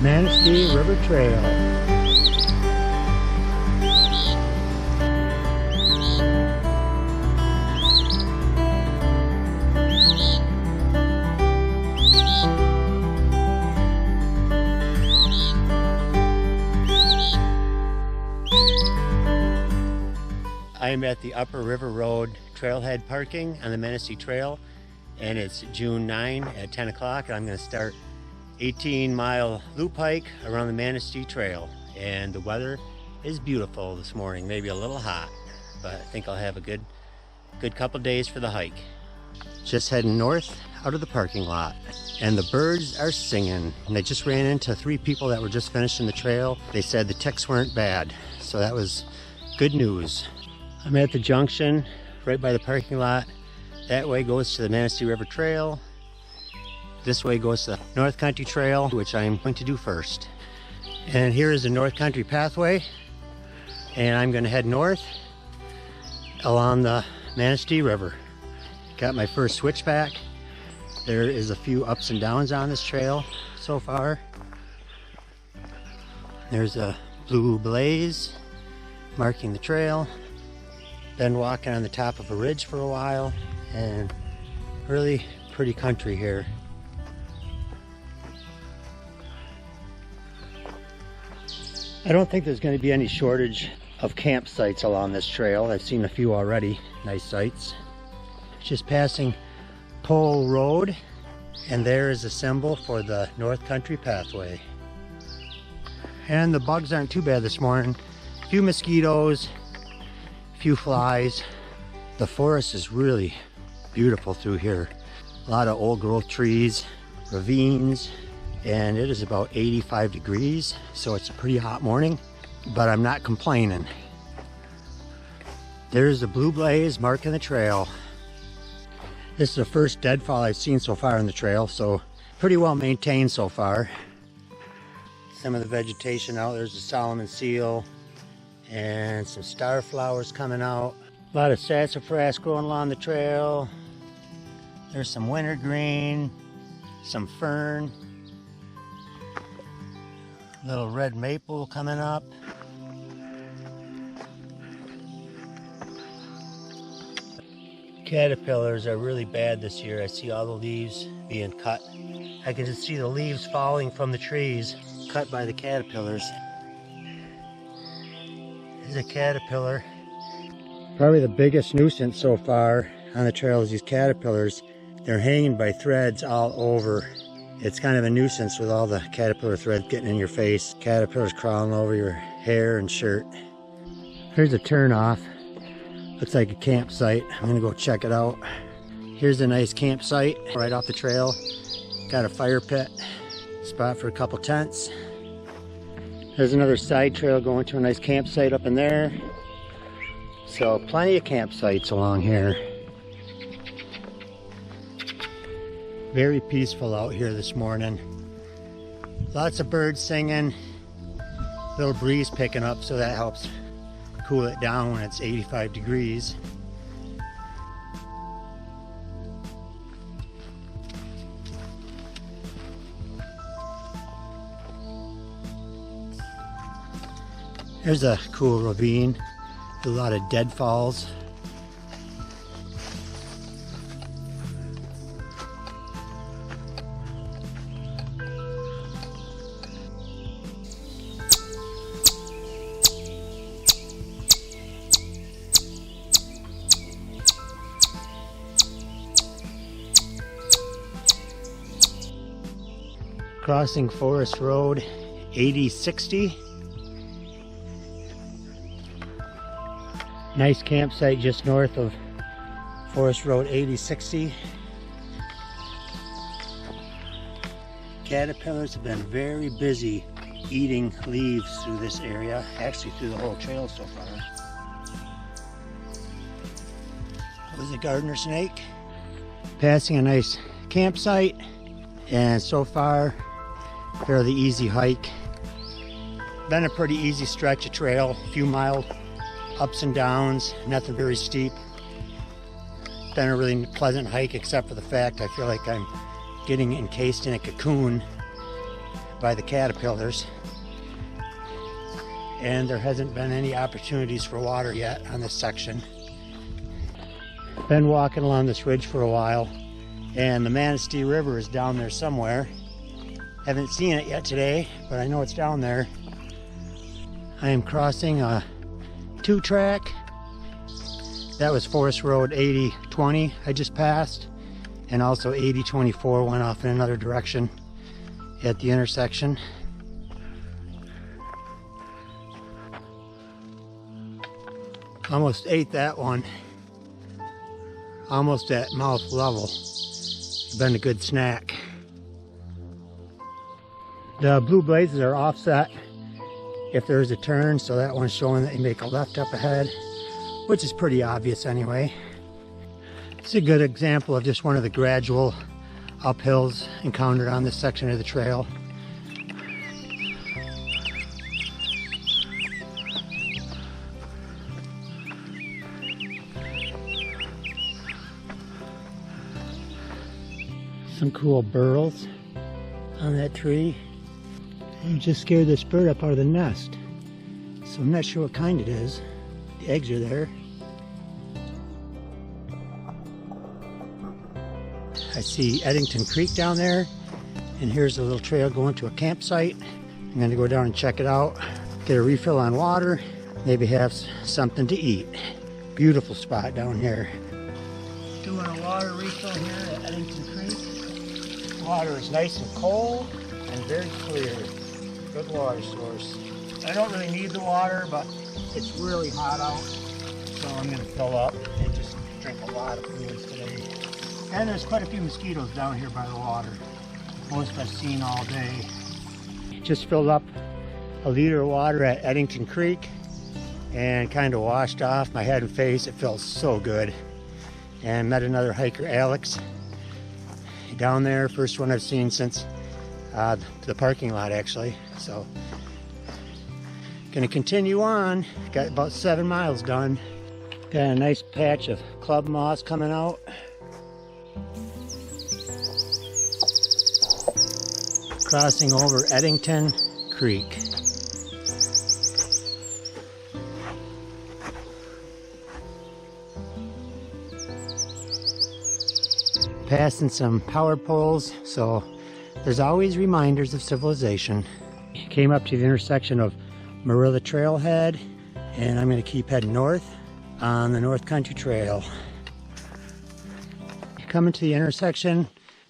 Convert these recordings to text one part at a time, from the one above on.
Manistee River Trail. I am at the Upper River Road trailhead parking on the Manistee Trail, and it's June 9 at 10 o'clock, and I'm going to start 18-mile loop hike around the Manistee Trail. And the weather is beautiful this morning, maybe a little hot, but I think I'll have a good couple days for the hike. Just heading north out of the parking lot, and the birds are singing. And I just ran into 3 people that were just finishing the trail. They said the ticks weren't bad, so that was good news. I'm at the junction right by the parking lot. That way goes to the Manistee River Trail. This way goes to the North Country Trail, which I'm going to do first. And here is the North Country pathway, and I'm going to head north along the Manistee River. Got my first switchback. There is a few ups and downs on this trail so far. There's a blue blaze marking the trail. Been walking on the top of a ridge for a while, and really pretty country here. I don't think there's going to be any shortage of campsites along this trail. I've seen a few already, nice sites. Just passing Pole Road, and there is a symbol for the North Country pathway. And the bugs aren't too bad this morning. A few mosquitoes, few flies. The forest is really beautiful through here. A lot of old growth trees, ravines, and it is about 85 degrees, so it's a pretty hot morning, but I'm not complaining. There's the blue blaze marking the trail. This is the first deadfall I've seen so far on the trail, so pretty well maintained so far. Some of the vegetation out, there's the Solomon seal, and some star flowers coming out. A lot of sassafras growing along the trail. There's some wintergreen, some fern, little red maple coming up. Caterpillars are really bad this year. I see all the leaves being cut. I can just see the leaves falling from the trees, cut by the caterpillars. There's a caterpillar. Probably the biggest nuisance so far on the trail is these caterpillars. They're hanging by threads all over. It's kind of a nuisance with all the caterpillar threads getting in your face. Caterpillars crawling over your hair and shirt. Here's a turnoff. Looks like a campsite. I'm gonna go check it out. Here's a nice campsite right off the trail. Got a fire pit, spot for a couple tents. There's another side trail going to a nice campsite up in there. So plenty of campsites along here. Very peaceful out here this morning. Lots of birds singing. Little breeze picking up, so that helps cool it down when it's 85 degrees. There's a cool ravine with a lot of deadfalls. Crossing Forest Road 8060. Nice campsite just north of Forest Road 8060. Caterpillars have been very busy eating leaves through this area, actually through the whole trail so far. That was a gardener snake. Passing a nice campsite, and so far fairly easy hike. Been a pretty easy stretch of trail, a few mild ups and downs, nothing very steep. Been a really pleasant hike, except for the fact I feel like I'm getting encased in a cocoon. by the caterpillars. And there hasn't been any opportunities for water yet on this section. Been walking along this ridge for a while, and the Manistee River is down there somewhere. Haven't seen it yet today, but I know it's down there. I am crossing a 2-track. That was Forest Road 8020 I just passed, and also 8024 went off in another direction at the intersection. Almost ate that one. Almost at mouth level. Been a good snack. The blue blazes are offset if there's a turn, so that one's showing that you make a left up ahead, which is pretty obvious anyway. It's a good example of just one of the gradual uphills encountered on this section of the trail. Some cool burls on that tree. You just scared this bird up out of the nest. So I'm not sure what kind it is. The eggs are there. I see Eddington Creek down there, and here's a little trail going to a campsite. I'm gonna go down and check it out, get a refill on water, maybe have something to eat. Beautiful spot down here. Doing a water refill here at Eddington Creek. Water is nice and cold and very clear. Good water source. I don't really need the water, but it's really hot out, so I'm gonna fill up and just drink a lot of fluids today. And there's quite a few mosquitoes down here by the water. Most I've seen all day. Just filled up a liter of water at Eddington Creek and kind of washed off my head and face. It felt so good. And met another hiker, Alex, down there. First one I've seen since the parking lot, actually. So, gonna continue on. Got about 7 miles done. Got a nice patch of club moss coming out. Crossing over Eddington Creek. Passing some power poles, so there's always reminders of civilization. Came up to the intersection of Marilla Trailhead, and I'm going to keep heading north on the North Country Trail. Coming to the intersection,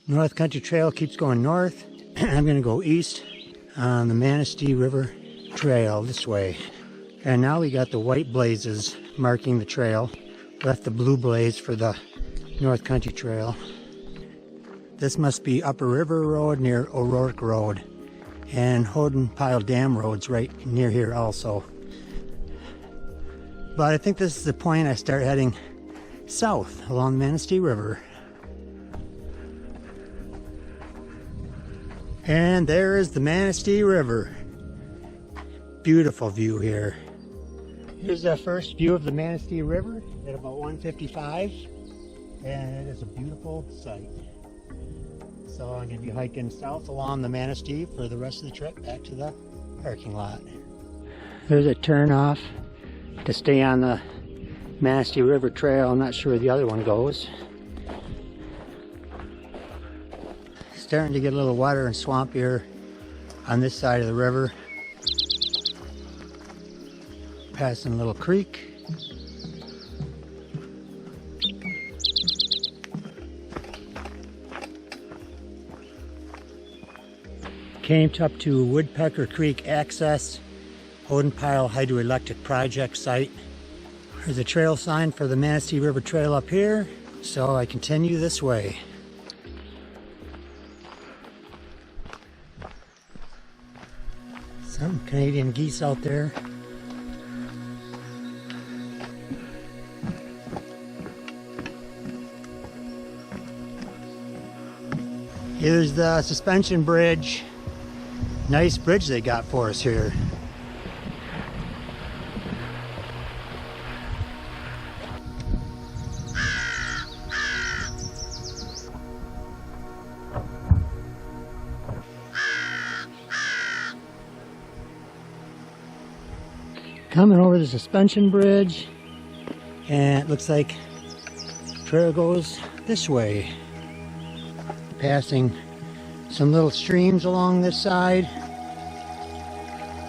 North Country Trail keeps going north. I'm going to go east on the Manistee River Trail this way. And now we got the white blazes marking the trail. Left the blue blaze for the North Country Trail. This must be Upper River Road near O'Rourke Road. And Houghton Pile Dam Road's right near here also. But I think this is the point I start heading south along the Manistee River. And there is the Manistee River. Beautiful view here. Here's the first view of the Manistee River at about 1:55, and it is a beautiful sight. So I'm going to be hiking south along the Manistee for the rest of the trip back to the parking lot. There's a turn off to stay on the Manistee River Trail. I'm not sure where the other one goes. Starting to get a little wetter and swampier on this side of the river. Passing a little creek. Came up to Woodpecker Creek Access, Houghton Pile Hydroelectric Project site. There's a trail sign for the Manistee River Trail up here, so I continue this way. Some Canadian geese out there. Here's the suspension bridge. Nice bridge they got for us here. Coming over the suspension bridge, and it looks like the trail goes this way, passing some little streams along this side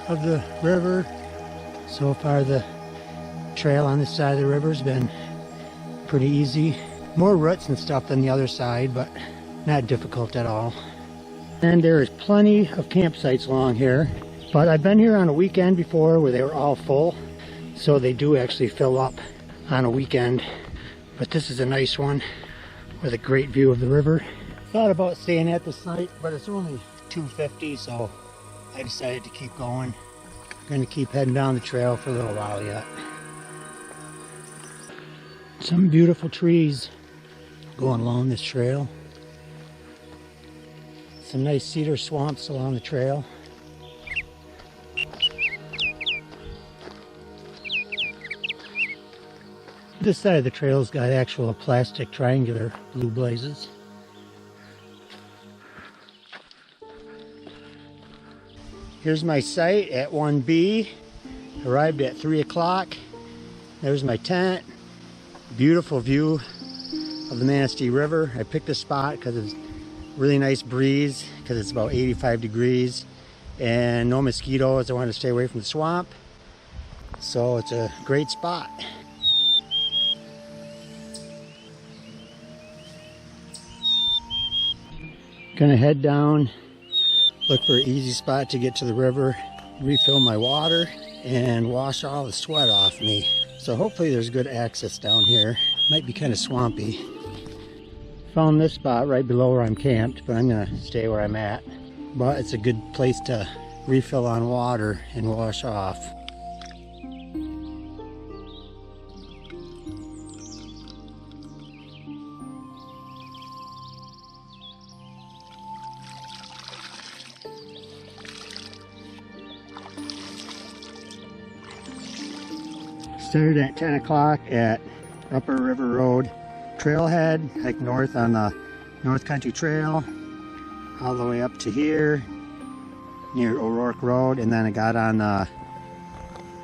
of the river. So far the trail on this side of the river has been pretty easy. More roots and stuff than the other side, but not difficult at all. And there is plenty of campsites along here, but I've been here on a weekend before where they were all full, so they do actually fill up on a weekend. But this is a nice one with a great view of the river. Thought about staying at the site, but it's only $2.50, so I decided to keep going. I'm going to keep heading down the trail for a little while yet. Some beautiful trees going along this trail. Some nice cedar swamps along the trail. This side of the trail's got actual plastic triangular blue blazes. Here's my site at 1B. Arrived at 3 o'clock. There's my tent. Beautiful view of the Manistee River. I picked this spot because it's really nice breeze, because it's about 85 degrees and no mosquitoes. I wanted to stay away from the swamp, so it's a great spot. Gonna head down, look for an easy spot to get to the river, refill my water, and wash all the sweat off me. So hopefully there's good access down here. Might be kind of swampy. Found this spot right below where I'm camped, but I'm gonna stay where I'm at. But it's a good place to refill on water and wash off. Started at 10 o'clock at Upper River Road trailhead, hike north on the North Country Trail all the way up to here near O'Rourke Road, and then I got on the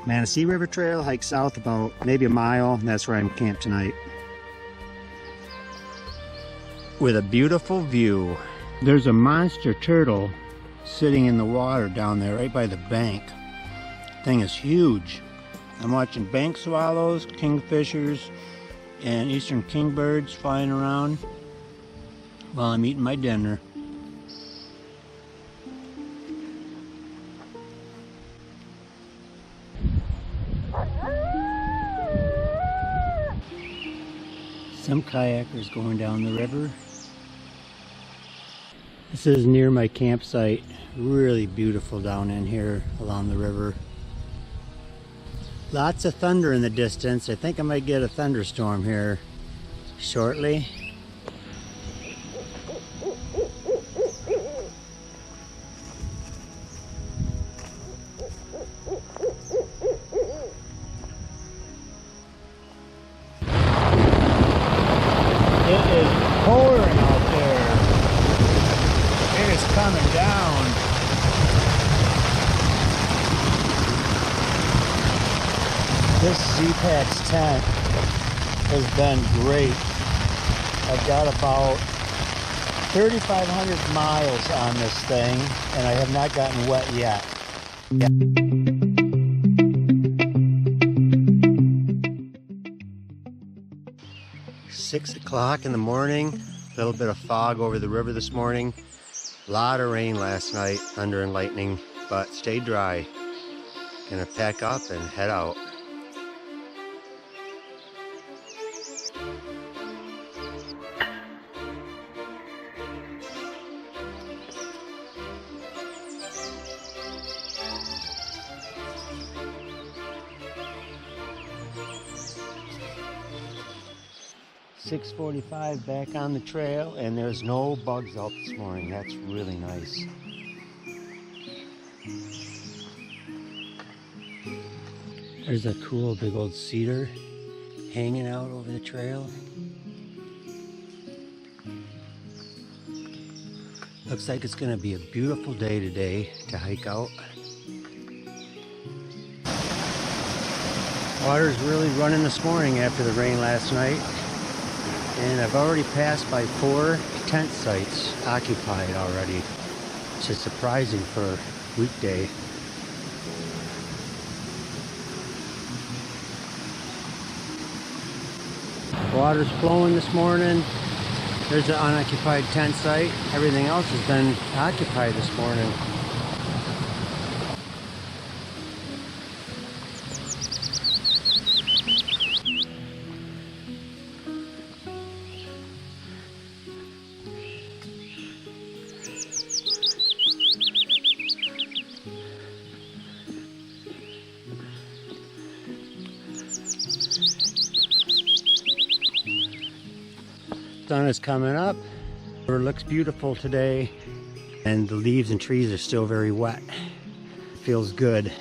Manistee River Trail, hike south about maybe a mile, and that's where I'm camped tonight. With a beautiful view. There's a monster turtle sitting in the water down there right by the bank. Thing is huge. I'm watching bank swallows, kingfishers, and eastern kingbirds flying around while I'm eating my dinner. Some kayakers going down the river. This is near my campsite. Really beautiful down in here along the river. Lots of thunder in the distance. I think I might get a thunderstorm here shortly. It is pouring out there. It is coming down. This Z-Packs tent has been great. I've got about 3,500 miles on this thing, and I have not gotten wet yet. 6 o'clock in the morning, a little bit of fog over the river this morning. A lot of rain last night, thunder and lightning, but stayed dry. Gonna pack up and head out. .45 back on the trail, and there's no bugs out this morning. That's really nice. There's a cool big old cedar hanging out over the trail. Looks like it's going to be a beautiful day today to hike out. Water's really running this morning after the rain last night. And I've already passed by 4 tent sites occupied already, which is surprising for a weekday. Water's flowing this morning. There's an unoccupied tent site. Everything else has been occupied this morning. Sun is coming up. It looks beautiful today, and the leaves and trees are still very wet. Feels good.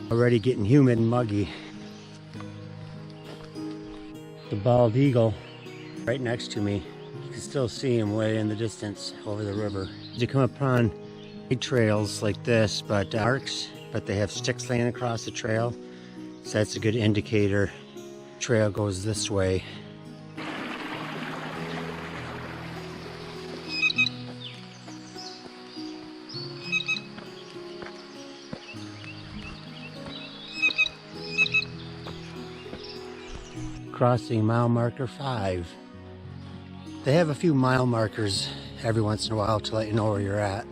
Already getting humid and muggy. The bald eagle right next to me. You can still see him way in the distance over the river. You come upon big trails like this, but arcs, but they have sticks laying across the trail. So that's a good indicator. Trail goes this way. Crossing mile marker 5. They have a few mile markers every once in a while to let you know where you're at.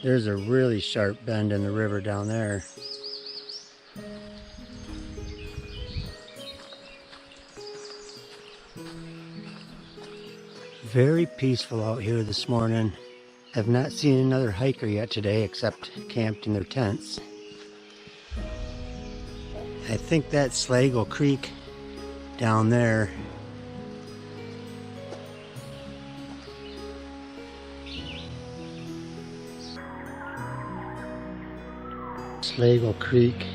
There's a really sharp bend in the river down there. Very peaceful out here this morning. Have not seen another hiker yet today except camped in their tents. I think that's Sligo Creek down there. Sligo Creek.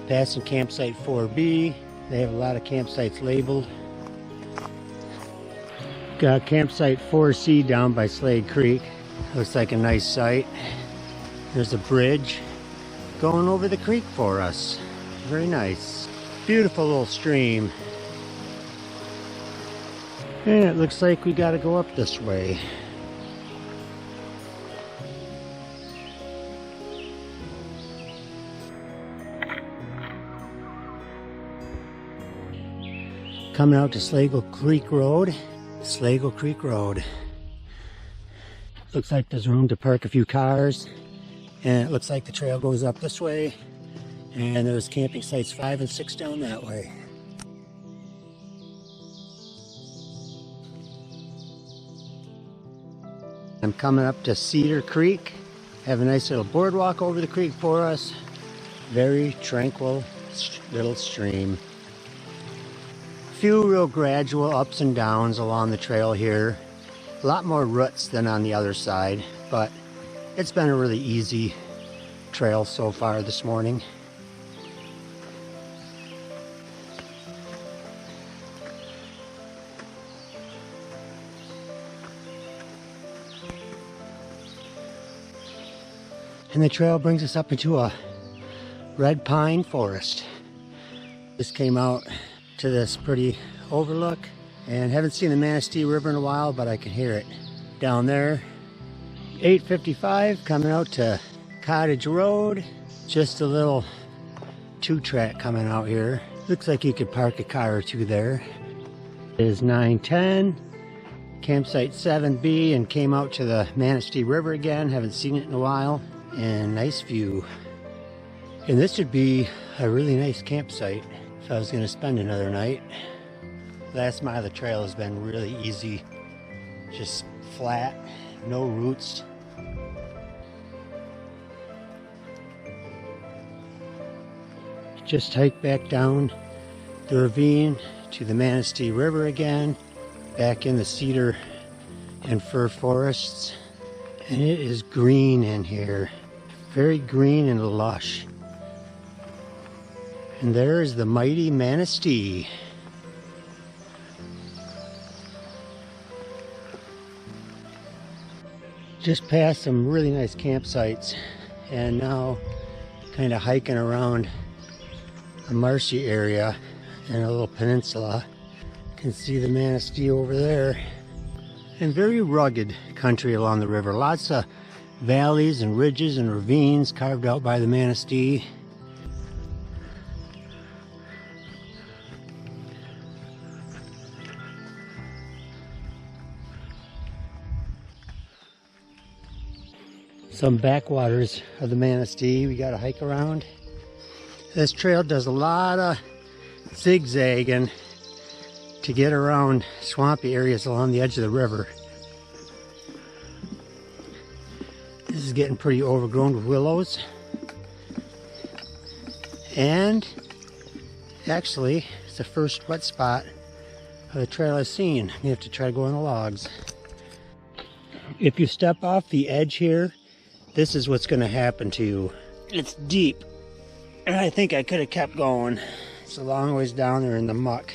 Passing campsite 4B. They have a lot of campsites labeled. Got campsite 4C down by Slade Creek. Looks like a nice site. There's a bridge going over the creek for us. Very nice. Beautiful little stream. And it looks like we gotta go up this way. Coming out to Sligo Creek Road. Sligo Creek Road. Looks like there's room to park a few cars. And it looks like the trail goes up this way. And there's camping sites 5 and 6 down that way. I'm coming up to Cedar Creek. Have a nice little boardwalk over the creek for us. Very tranquil little stream. Few real gradual ups and downs along the trail here. A lot more roots than on the other side, but it's been a really easy trail so far this morning. And the trail brings us up into a red pine forest. This came out to this pretty overlook, and haven't seen the Manistee River in a while, but I can hear it down there. 8:55 coming out to Cottage Road. Just a little 2-track coming out here. Looks like you could park a car or two there. It is 9:10. Campsite 7B, and came out to the Manistee River again. Haven't seen it in a while. And nice view. And this would be a really nice campsite if I was going to spend another night. Last mile of the trail has been really easy. Just flat, no roots. Just hike back down the ravine to the Manistee River again, back in the cedar and fir forests. And it is green in here. Very green and lush. And there is the mighty Manistee. Just passed some really nice campsites and now kind of hiking around a marshy area and a little peninsula. You can see the Manistee over there. And very rugged country along the river. Lots of valleys and ridges and ravines carved out by the Manistee. Some backwaters of the Manistee we got to hike around. This trail does a lot of zigzagging to get around swampy areas along the edge of the river. This is getting pretty overgrown with willows. And actually, it's the first wet spot of the trail I've seen. You have to try to go on the logs. If you step off the edge here, this is what's going to happen to you. It's deep, and I think I could have kept going. It's a long ways down there in the muck.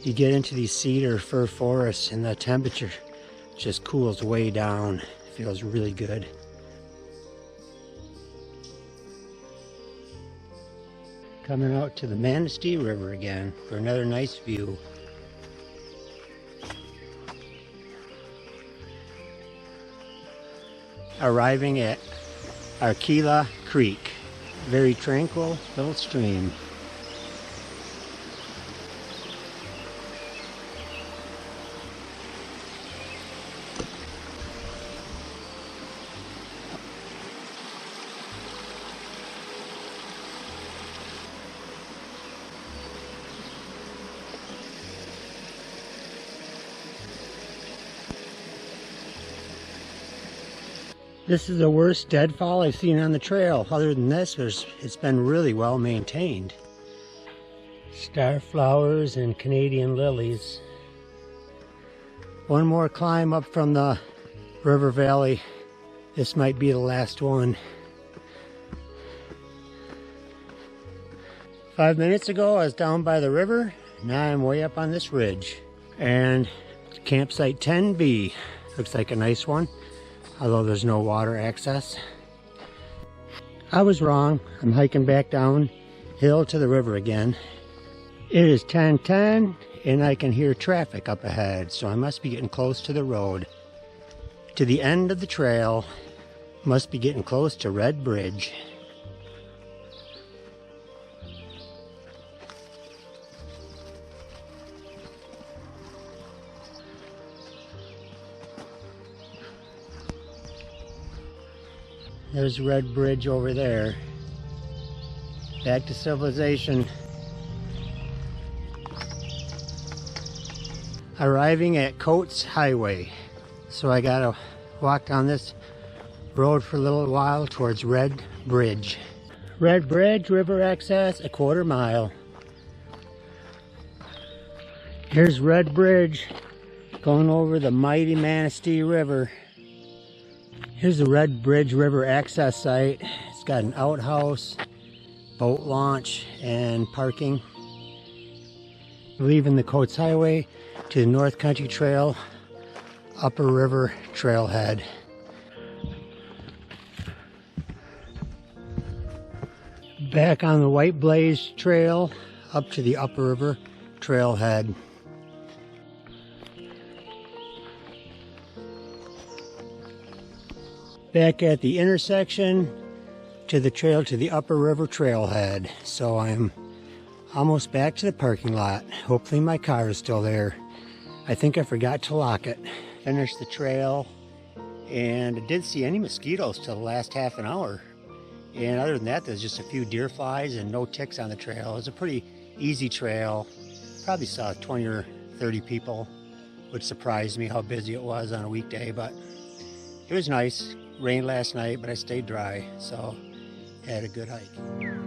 You get into these cedar fir forests and the temperature just cools way down. It feels really good. Coming out to the Manistee River again for another nice view. Arriving at Arkila Creek. Very tranquil little stream. This is the worst deadfall I've seen on the trail. Other than this, it's been really well maintained. Starflowers and Canadian lilies. One more climb up from the river valley. This might be the last one. 5 minutes ago, I was down by the river. Now I'm way up on this ridge. And campsite 10B. Looks like a nice one, although there's no water access. I was wrong. I'm hiking back down hill to the river again. It is 10:10 and I can hear traffic up ahead, so I must be getting close to the road. To the end of the trail, must be getting close to Red Bridge. There's Red Bridge over there. Back to civilization. Arriving at Coates Highway. So I gotta walk down this road for a little while towards Red Bridge. Red Bridge, river access, a 1/4 mile. Here's Red Bridge going over the mighty Manistee River. Here's the Red Bridge River access site. It's got an outhouse, boat launch, and parking. Leaving the Coates Highway to the North Country Trail, Upper River Trailhead. Back on the White Blaze Trail, up to the Upper River Trailhead. Back at the intersection to the trail to the Upper River Trailhead. So I'm almost back to the parking lot. Hopefully my car is still there. I think I forgot to lock it. Finished the trail and I didn't see any mosquitoes till the last half an hour. And other than that, there's just a few deer flies and no ticks on the trail. It was a pretty easy trail. Probably saw 20 or 30 people, which surprised me how busy it was on a weekday, but it was nice. Rained last night, but I stayed dry, so had a good hike.